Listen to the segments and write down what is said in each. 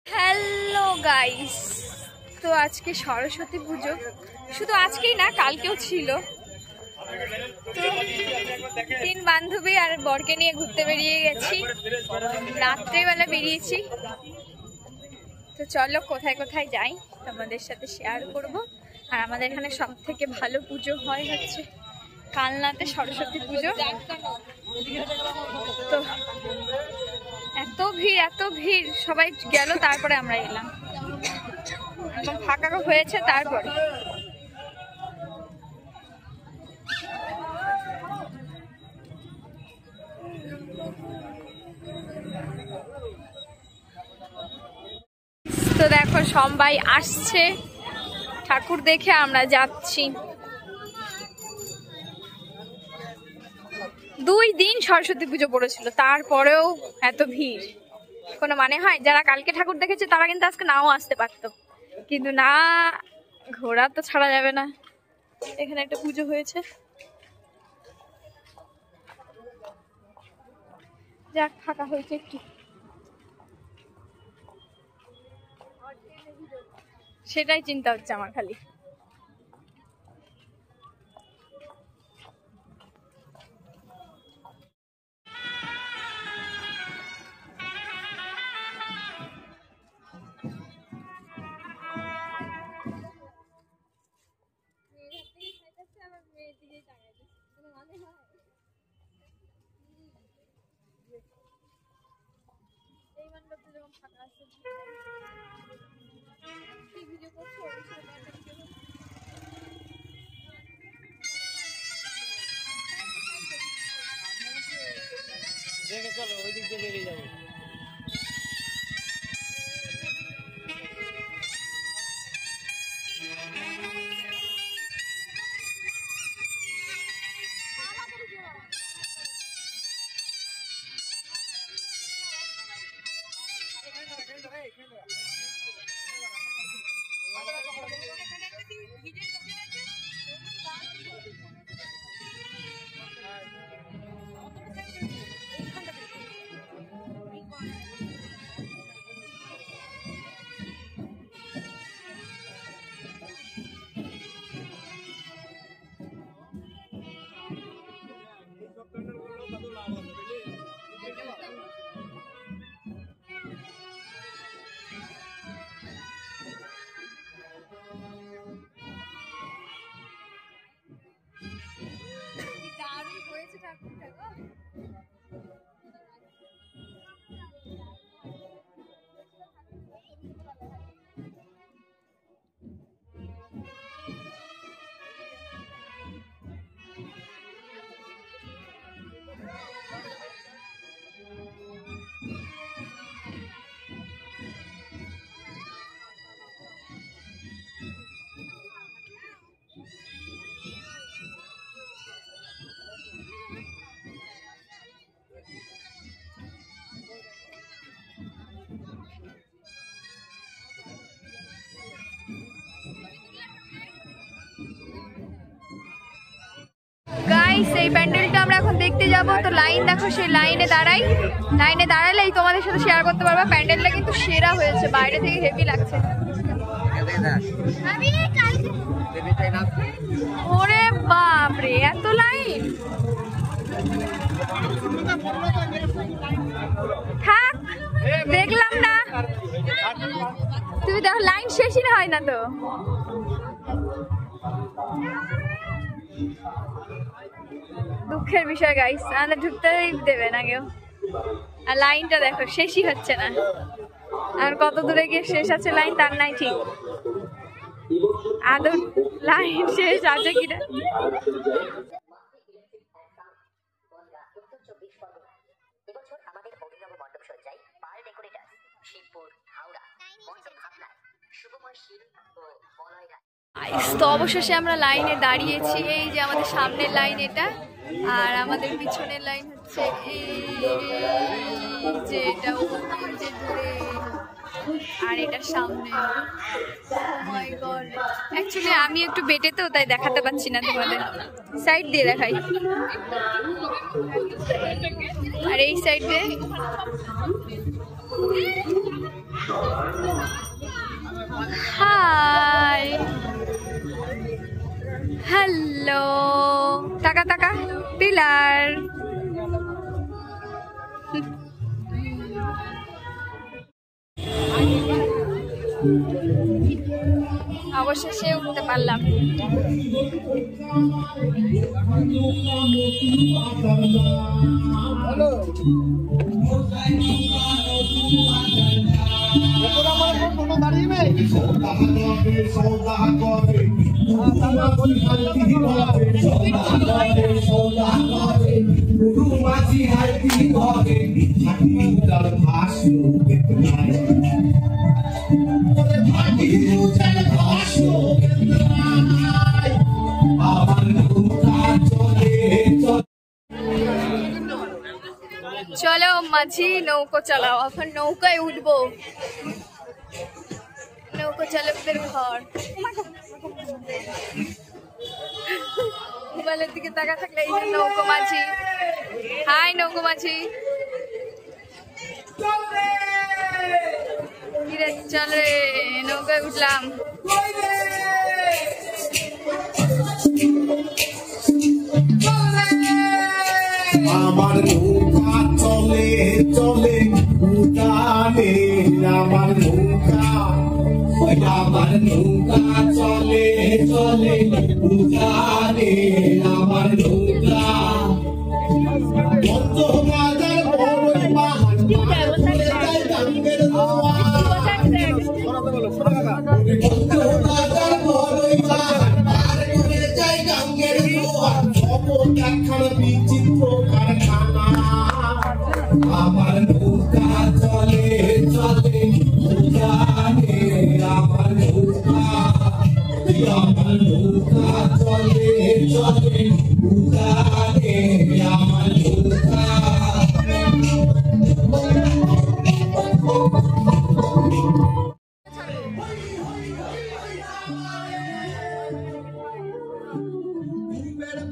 Hello guys, তো আজকে সরস্বতী পুজো, শুধু আজকেই না কালকেও ছিল। তো 3 বান্ধবী আর বরকে নিয়ে ঘুরতে বেরিয়ে গেছি, রাত্রেবেলা বেরিয়েছি। তো চলো কোথায় কোথায় যাই তোমাদের সাথে শেয়ার করব। আর আমাদের এখানে সব থেকে ভালো পুজো হয় হচ্ছে কালনাতে সরস্বতী পুজো। তো এত ভিড়, সবাই গেল তারপরে আমরা এলাম, একদম ফাঁকা হয়েছে তারপরে। তো দেখো সবাই আসছে ঠাকুর দেখে, আমরা যাচ্ছি। 2 দিন সরস্বতী পুজো পড়েছিল, তারপরেও এত ভিড়, কোনো মানে হয়? যারা কালকে ঠাকুর দেখেছে তারা কিন্তু আজকে নাও আসতে পারতো, কিন্তু না, ঘোরা তো ছাড়া যাবে না। এখানে একটা পুজো হয়েছে, যাক ফাঁকা হয়েছে একটু, সেটাই চিন্তা হচ্ছে আমার খালি। দেখে চলো ওই দিক দিয়ে বেরিয়ে যাবো। এই প্যান্ডেলটা আমরা এখন দেখতে যাব। তো লাইন দেখো, সেই লাইনে দাঁড়ালেই তোমাদের সাথে শেয়ার করতে পারবো। প্যান্ডেলটা কিন্তু সেরা হয়েছে, বাইরে থেকে হেভি লাগছে। ওরে বাপরে, এত লাইন! থাক, দেখলাম না। তুমি দেখো লাইন শেষই হয় না তো। দুঃখের বিষয় গাইস, আমাদের ঢুকতেই দেবে না কেউ। আর লাইনটা দেখো শেষই হচ্ছে না, আর কত দূরে গিয়ে শেষ আছে লাইন তার নাই ঠিক। আদৌ লাইন শেষ আছে কিনা। তো অবশেষে আমরা লাইনে দাঁড়িয়েছি। এই যে আমাদের সামনের লাইন এটা, আর আমাদের পিছনের লাইন হচ্ছে এই যে এটা, আর এটা সামনে। মাই গড, অ্যাকচুয়ালি আমি একটু বেটে তো তাই দেখাতে পাচ্ছি না তোমাদের। সাইড দিয়ে দেখাই। আর এই সাইড দিয়ে হাই হ্যালো, টাকা টাকা পিলার। অবশেষে উঠতে পারলাম। চলো মাঝি নৌকো চালাও, এখন নৌকায় উঠবো। নৌকো চালকদের ঘর। মোবাইলের দিকে তাকা থাকলে এই যে নৌকো মাঝি। হাই নৌকো মাঝি। চলে নৌকায় উঠলাম। আমার নৌকা চলে চলে উঠানে, আমার নৌকা আমার নৌকা চলে চলে উঠানে, আমার নৌকা কত বাজার বড়ই বাহার চলে যায় গাঙ্গের দোয়ার, কত বাজার বড়ই বাহার পার করে যায় গাঙ্গের দোয়ার, খবর একখানা বিচিত্র কারখানা। আমার নৌকা চলে চলে উঠানে, আমার নৌকা চলে চলে উঠানে, আমার নৌকা।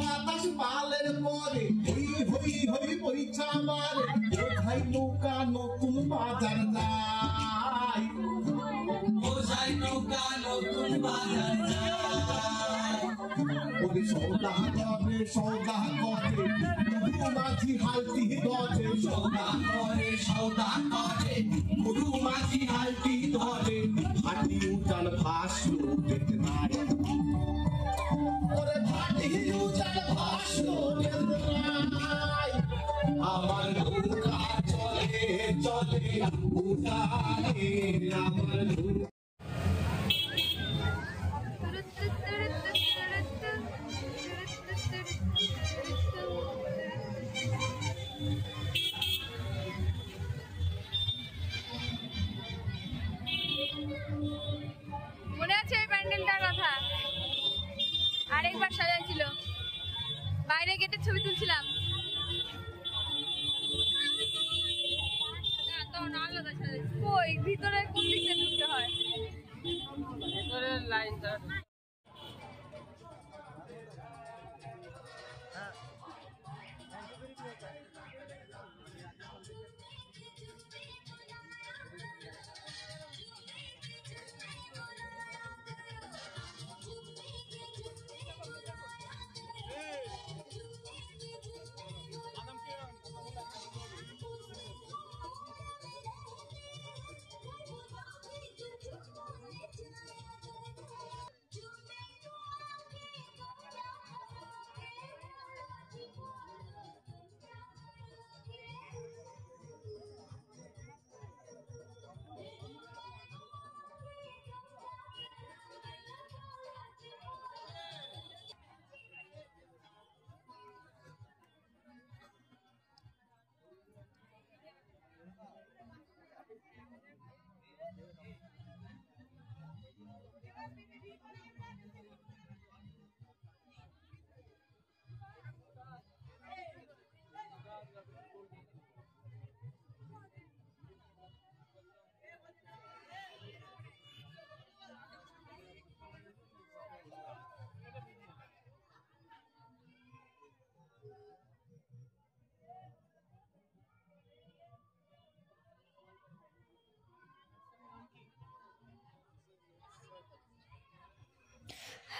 বাতাস পালের পরে হই হই হই পরীক্ষা মারে, ভাই নৌকা নতুন বাজার যায়, বোঝাই নৌকা নতুন বাজার যায়। ওরে সৌদা করে গুরু মাঝি হালটি ধরে, সৌদা করে গুরু মাঝি হালটি ধরে, হাঁটি উঠান ভাসলো বেতনায়, ওরে ভাটি উঠান ভাসলো বেতনায়। আমার নৌকা চলে চলে উঠানে, আমার নৌকা। মনে আছে এই প্যান্ডেলটার কথা? আরেকবার সাজাইছিল, বাইরে গেটে ছবি তুলছিলাম। ওই ভিতরে কোন দিক দিয়ে ঢুকতে হয়? ভিতরের লাইনটা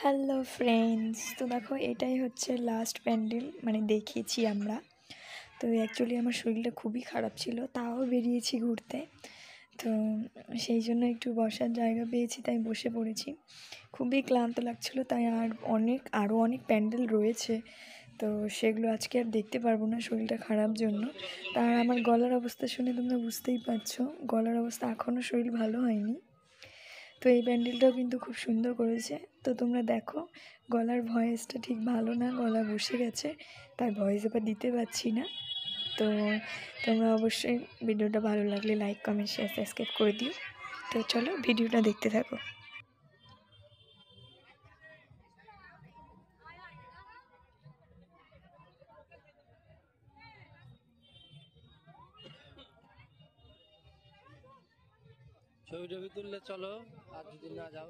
হ্যালো ফ্রেন্ডস, তো দেখো এটাই হচ্ছে লাস্ট প্যান্ডেল, মানে দেখিয়েছি আমরা। তো অ্যাকচুয়ালি আমার শরীরটা খুবই খারাপ ছিল, তাও বেরিয়েছি ঘুরতে। তো সেই জন্য একটু বসার জায়গা পেয়েছি, তাই বসে পড়েছি। খুবই ক্লান্ত লাগছিল, তাই আরও অনেক প্যান্ডেল রয়েছে, তো সেগুলো আজকে আর দেখতে পারবো না শরীরটা খারাপ জন্য। তার আমার গলার অবস্থা শুনে তোমরা বুঝতেই পারছো, গলার অবস্থা এখনও শরীর ভালো হয়নি। তো এই প্যান্ডেলটাও কিন্তু খুব সুন্দর করেছে। তো তোমরা দেখো, গলার ভয়েসটা ঠিক ভালো না, গলা বসে গেছে, তাই ভয়েস এবার দিতে পারছি না। তো তোমরা অবশ্যই ভিডিওটা ভালো লাগলে লাইক, কমেন্ট, শেয়ার, সাবস্ক্রাইব করে দিও। তো চলো ভিডিওটা দেখতে থাকো। ছবি টবি তুললে চলো, আর যদি না যাও